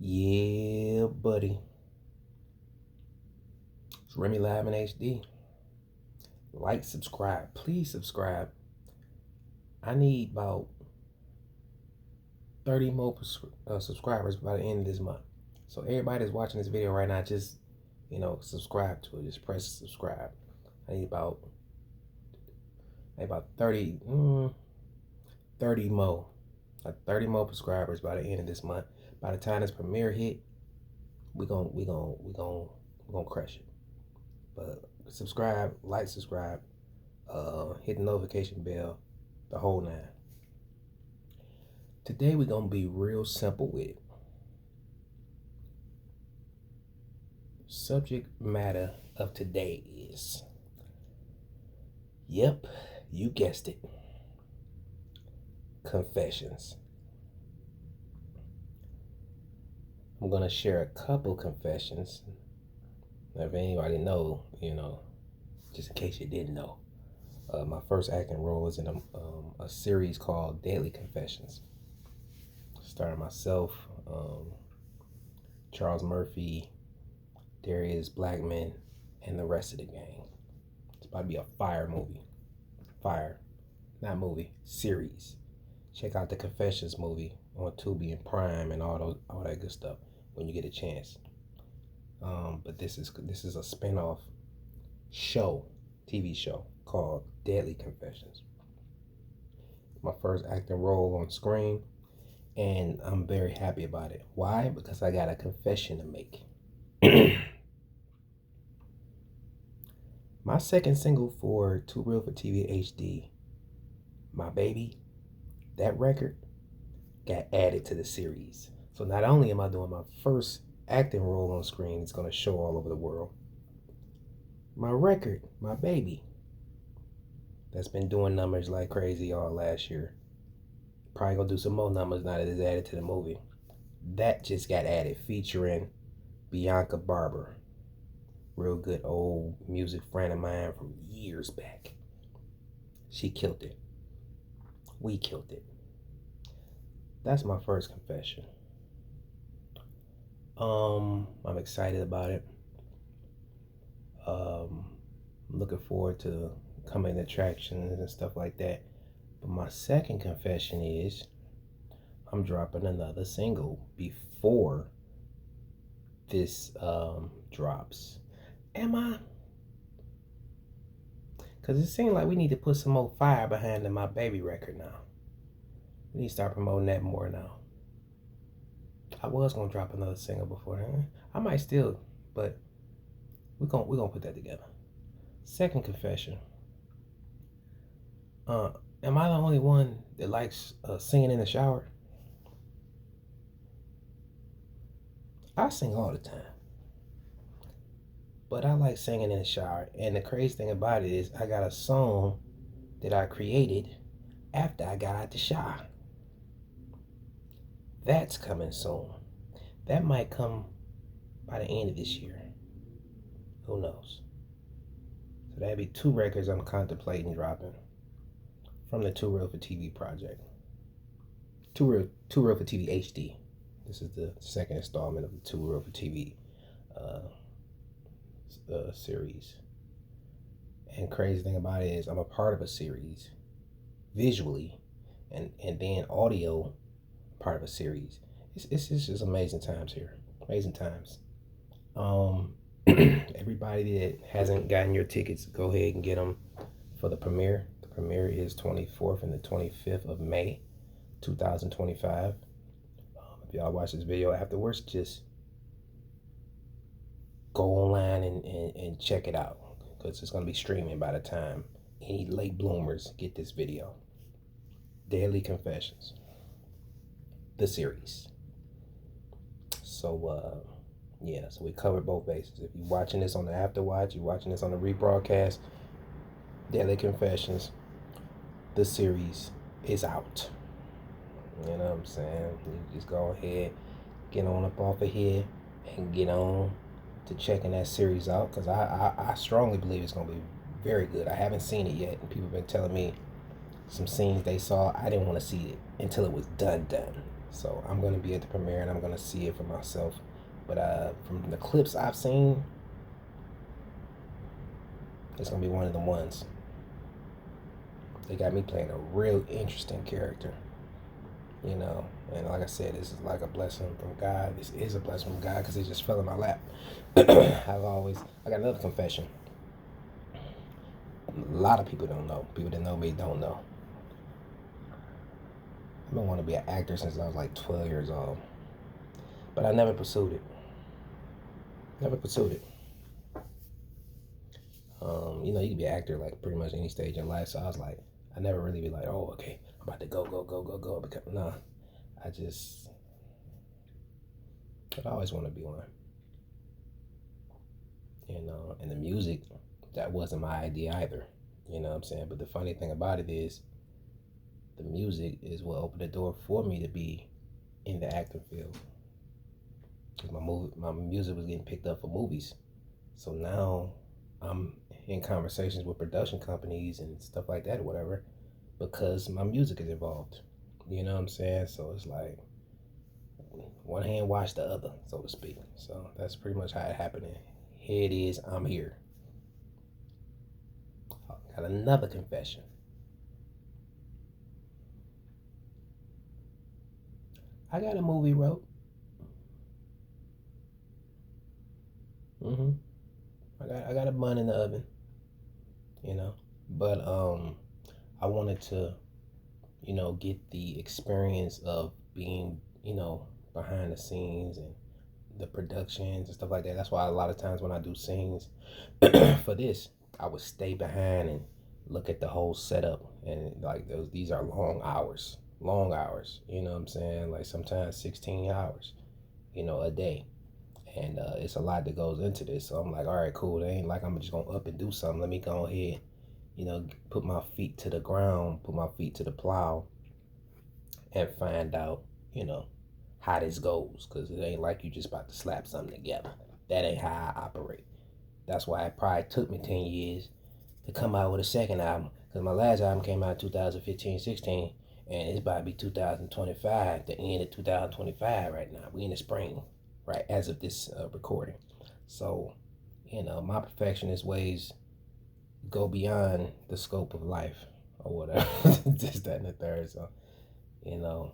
Yeah, buddy. It's R.I.M.E live in HD. Like, subscribe. Please subscribe. I need about 30 more subscribers by the end of this month. So everybody that's watching this video right now, just, subscribe to it. Just press subscribe. I need about 30 more. Like 30 more subscribers by the end of this month. By the time this premiere hit, we gonna crush it. But subscribe, like, subscribe, hit the notification bell, the whole nine. Today we're gonna be real simple with it. Subject matter of today is, yep, you guessed it, confessions. I'm gonna share a couple confessions. If anybody know, just in case you didn't know, my first acting role was in a series called Deadly Confessions. Starring myself, Charles Murphy, Darius Blackman, and the rest of the gang. It's about to be a fire movie. Fire, not movie, series. Check out the Confessions movie on Tubi and Prime and all that good stuff when you get a chance. But this is a spin-off show, TV show called Deadly Confessions. My first acting role on screen, and I'm very happy about it. Why? Because I got a confession to make. My second single for Too Real for TV HD, My Baby, that record got added to the series. So not only am I doing my first acting role on screen, it's going to show all over the world, my record, My Baby, that's been doing numbers like crazy all last year, probably going to do some more numbers now that it's added to the movie, that just got added, featuring Bianca Barber, real good old music friend of mine from years back. She killed it. We killed it. That's my first confession. I'm excited about it. I'm looking forward to coming attractions and stuff like that. But my second confession is, I'm dropping another single before this drops. Am I? Because it seems like we need to put some more fire behind the My Baby record now. We need to start promoting that more now. I was going to drop another single before then. I might still, but we're gonna put that together. Second confession. Am I the only one that likes singing in the shower? I sing all the time. But I like singing in the shower. And the crazy thing about it is, I got a song that I created after I got out the shower. That's coming soon. That might come by the end of this year. Who knows? So that'd be 2 records I'm contemplating dropping from the Too Real for TV project. Too Real for TV HD. This is the second installment of the Too Real for TV series. And crazy thing about it is, I'm a part of a series visually, and then audio part of a series. It's just amazing times here. Amazing times. Everybody that hasn't gotten your tickets, go ahead and get them for the premiere. The premiere is 24th and the 25th of May 2025. If y'all watch this video afterwards, just go online and check it out, because it's going to be streaming by the time any late bloomers get this video. Deadly Confessions, the series. So yeah, so we covered both bases. If you're watching this on the afterwatch, you're watching this on the rebroadcast, Deadly Confessions, the series is out. You know what I'm saying? You just go ahead, get on up off of here, and get on to checking that series out, because I strongly believe it's going to be very good. I haven't seen it yet, and people have been telling me some scenes they saw. I didn't want to see it until it was done. So I'm gonna be at the premiere and I'm gonna see it for myself. But from the clips I've seen, it's gonna be one of the ones. They got me playing a real interesting character, you know. And like I said, this is like a blessing from God. This is a blessing from God because it just fell in my lap. I got another confession. A lot of people don't know. People that know me don't know. I've been wanting to be an actor since I was like 12 years old, but I never pursued it. Never pursued it. You know, you can be an actor like pretty much any stage in life. So I was like, I never really be like, oh, okay, I'm about to go. Because, nah, I just, I always want to be one. You know, and the music, that wasn't my idea either. You know what I'm saying? But the funny thing about it is, the music is what opened the door for me to be in the acting field. Because my music was getting picked up for movies. So now I'm in conversations with production companies and stuff like that or whatever because my music is involved. You know what I'm saying? So it's like one hand wash the other, so to speak. So that's pretty much how it happened. Here it is, I'm here. Got another confession. I got a movie wrote. Mm-hmm. I got a bun in the oven, you know. But I wanted to, you know, get the experience of being, you know, behind the scenes and the productions and stuff like that. That's why a lot of times when I do scenes for this, I would stay behind and look at the whole setup. And like these are long hours. You know what I'm saying? Like sometimes 16 hours, you know, a day. And it's a lot that goes into this. So I'm like, all right, cool. It ain't like I'm just gonna up and do something. Let me go ahead, you know, put my feet to the ground, put my feet to the plow, and find out, you know, how this goes. Because it ain't like you just about to slap something together. That ain't how I operate. That's why it probably took me 10 years to come out with a second album. Because my last album came out 2015-16, and it's about to be 2025, the end of 2025 right now. We in the spring, right, as of this recording. So, you know, my perfectionist ways go beyond the scope of life or whatever. Just that and the third. So, you know,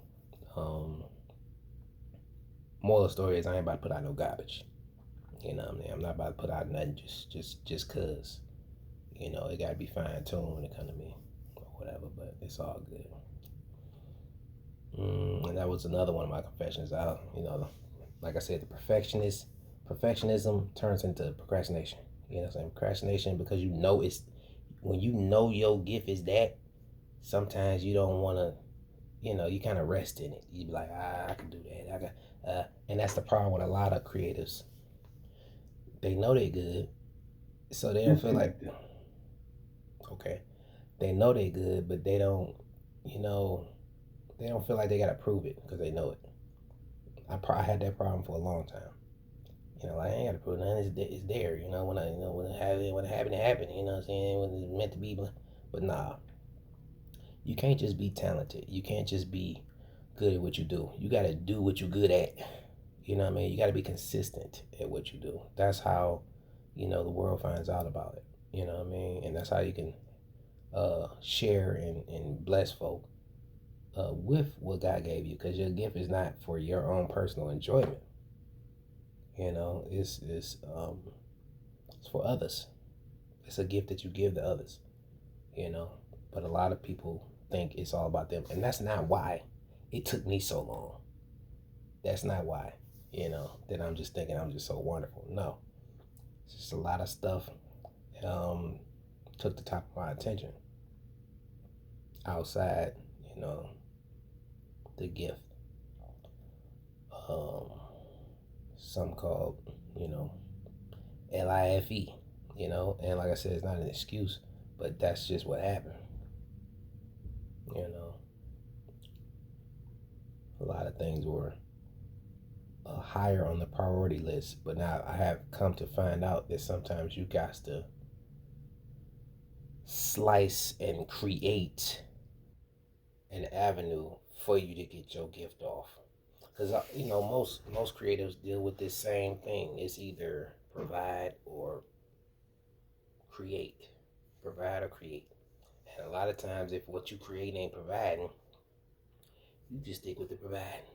um, moral of the story is I ain't about to put out no garbage. You know what I mean? I'm not about to put out nothing just cause. You know, it gotta be fine tuned when it comes to me or whatever, but it's all good. And that was another one of my confessions. You know, like I said, perfectionism turns into procrastination. You know what I'm saying? Procrastination because you know it's, when you know your gift is that, sometimes you don't want to, you know, you kind of rest in it. You be like, I can do that. And that's the problem with a lot of creatives. They know they're good, so they don't feel like, okay, they know they're good, but they don't, you know, they don't feel like they gotta prove it because they know it. I had that problem for a long time. You know, like I ain't gotta prove nothing. It's there. You know, when it happened, it happened. You know what I'm saying? When it's meant to be, but nah, you can't just be talented. You can't just be good at what you do. You gotta do what you're good at. You know what I mean? You gotta be consistent at what you do. That's how, you know, the world finds out about it. You know what I mean? And that's how you can share and bless folk with what God gave you, because your gift is not for your own personal enjoyment. You know, it's for others. It's a gift that you give to others. You know, but a lot of people think it's all about them, and that's not why it took me so long. That's not why. You know, that I'm just thinking I'm just so wonderful. No, it's just a lot of stuff um, took the top of my attention outside. You know, the gift. Um, some called, you know, LIFE, you know, and like I said, it's not an excuse, but that's just what happened. You know, a lot of things were higher on the priority list, but now I have come to find out that sometimes you got to slice and create an avenue for you to get your gift off. because most creatives deal with this same thing. It's either provide or create, provide or create. And a lot of times, if what you create ain't providing, you just stick with the providing.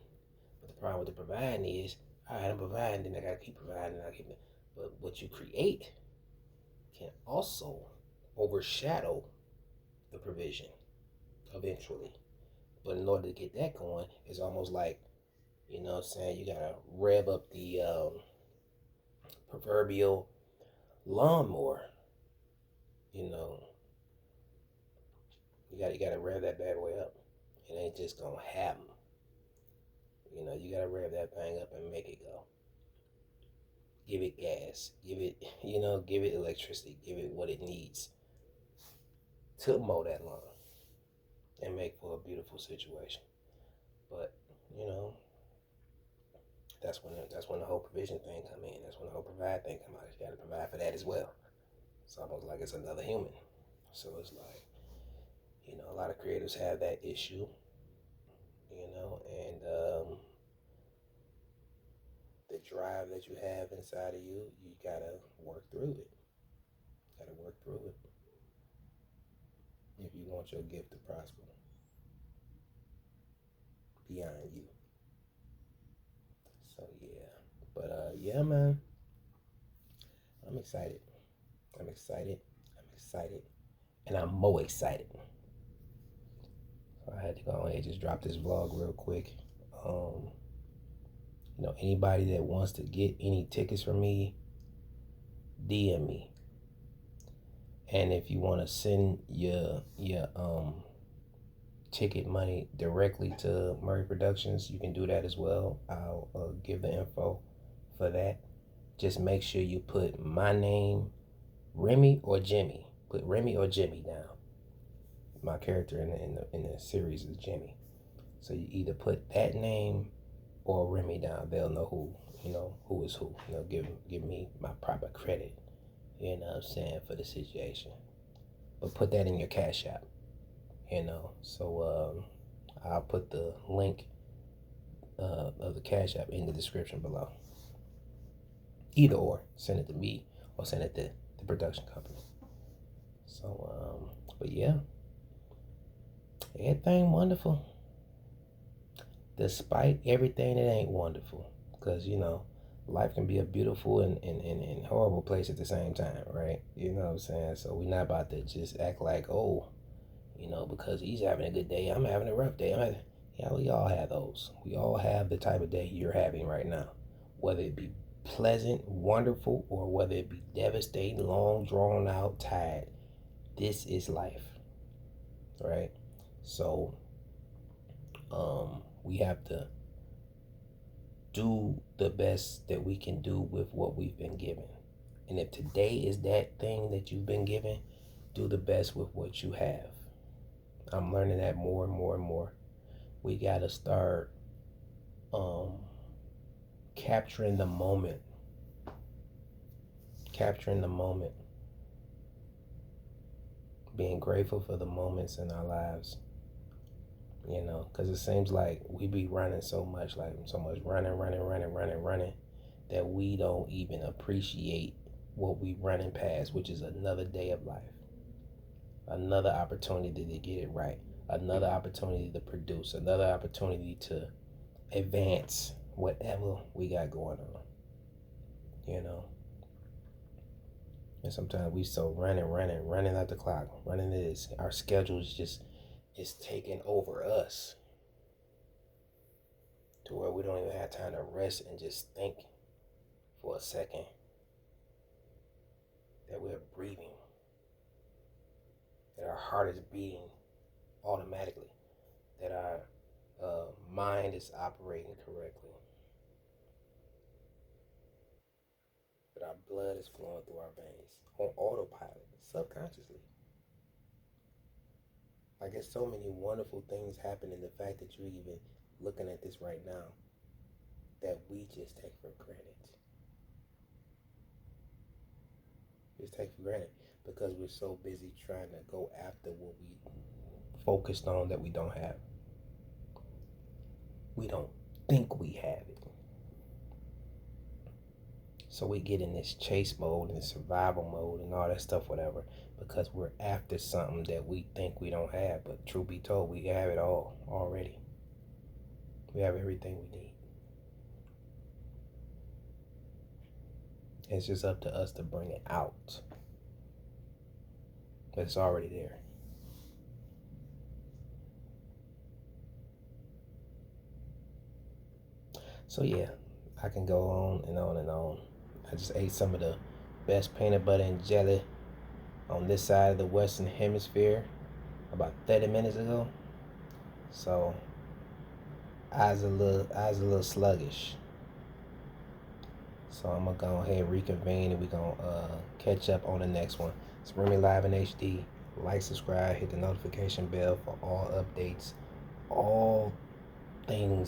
But the problem with the providing is, all right, I'm providing, then I gotta keep providing. But what you create can also overshadow the provision eventually. But in order to get that going, it's almost like, what I'm saying, you gotta rev up the proverbial lawnmower. You know, you gotta rev that bad way up. It ain't just gonna happen. You gotta rev that thing up and make it go. Give it gas. Give it electricity. Give it what it needs to mow that lawn and make for a beautiful situation. But you know, that's when the whole provision thing come in. That's when the whole provide thing come out. You got to provide for that as well. It's almost like it's another human. So it's like, a lot of creatives have that issue. And the drive that you have inside of you, you gotta work through it. Gotta work through it if you want your gift to prosper beyond you. So yeah, but yeah, man, I'm excited. I'm excited. I'm excited, and I'm more excited. So I had to go ahead and just drop this vlog real quick. Anybody that wants to get any tickets from me, DM me. And if you want to send your ticket money directly to Murray Productions, you can do that as well. I'll give the info for that. Just make sure you put my name, R.I.M.E or Jimmy. Put R.I.M.E or Jimmy down. My character in the series is Jimmy. So you either put that name or R.I.M.E down. They'll know who is who. Give me my proper credit. You know what I'm saying, for the situation. But put that in your Cash App. So I'll put the link of the Cash App in the description below. Either or, send it to me or send it to the production company. So, but yeah, everything wonderful. Despite everything, it ain't wonderful. Because, life can be a beautiful and horrible place at the same time, right? You know what I'm saying? So we're not about to just act like, oh, because he's having a good day, I'm having a rough day. Yeah, we all have those. We all have the type of day you're having right now. Whether it be pleasant, wonderful, or whether it be devastating, long, drawn out, tired. This is life, right? So, we have to do the best that we can do with what we've been given. And if today is that thing that you've been given, do the best with what you have. I'm learning that more and more and more. We got to start capturing the moment. Capturing the moment. Being grateful for the moments in our lives. Because it seems like we be running so much running, that we don't even appreciate what we running past, which is another day of life. Another opportunity to get it right. Another opportunity to produce. Another opportunity to advance whatever we got going on. And sometimes we so running out the clock, running this. Our schedule is taking over us to where we don't even have time to rest and just think for a second that we're breathing, that our heart is beating automatically, that our mind is operating correctly, that our blood is flowing through our veins on autopilot, subconsciously. Like, there's so many wonderful things happening. The fact that you're even looking at this right now that we just take for granted. Just take for granted because we're so busy trying to go after what we focused on that we don't have. We don't think we have it. So we get in this chase mode and survival mode and all that stuff, whatever, because we're after something that we think we don't have. But truth be told, we have it all already. We have everything we need. It's just up to us to bring it out. But it's already there. So yeah, I can go on and on and on. I just ate some of the best peanut butter and jelly on this side of the Western Hemisphere about 30 minutes ago. So I was a little sluggish. So I'm gonna go ahead and reconvene, and we're gonna catch up on the next one. It's R.I.M.E Live in HD. Like, subscribe, hit the notification bell for all updates, all things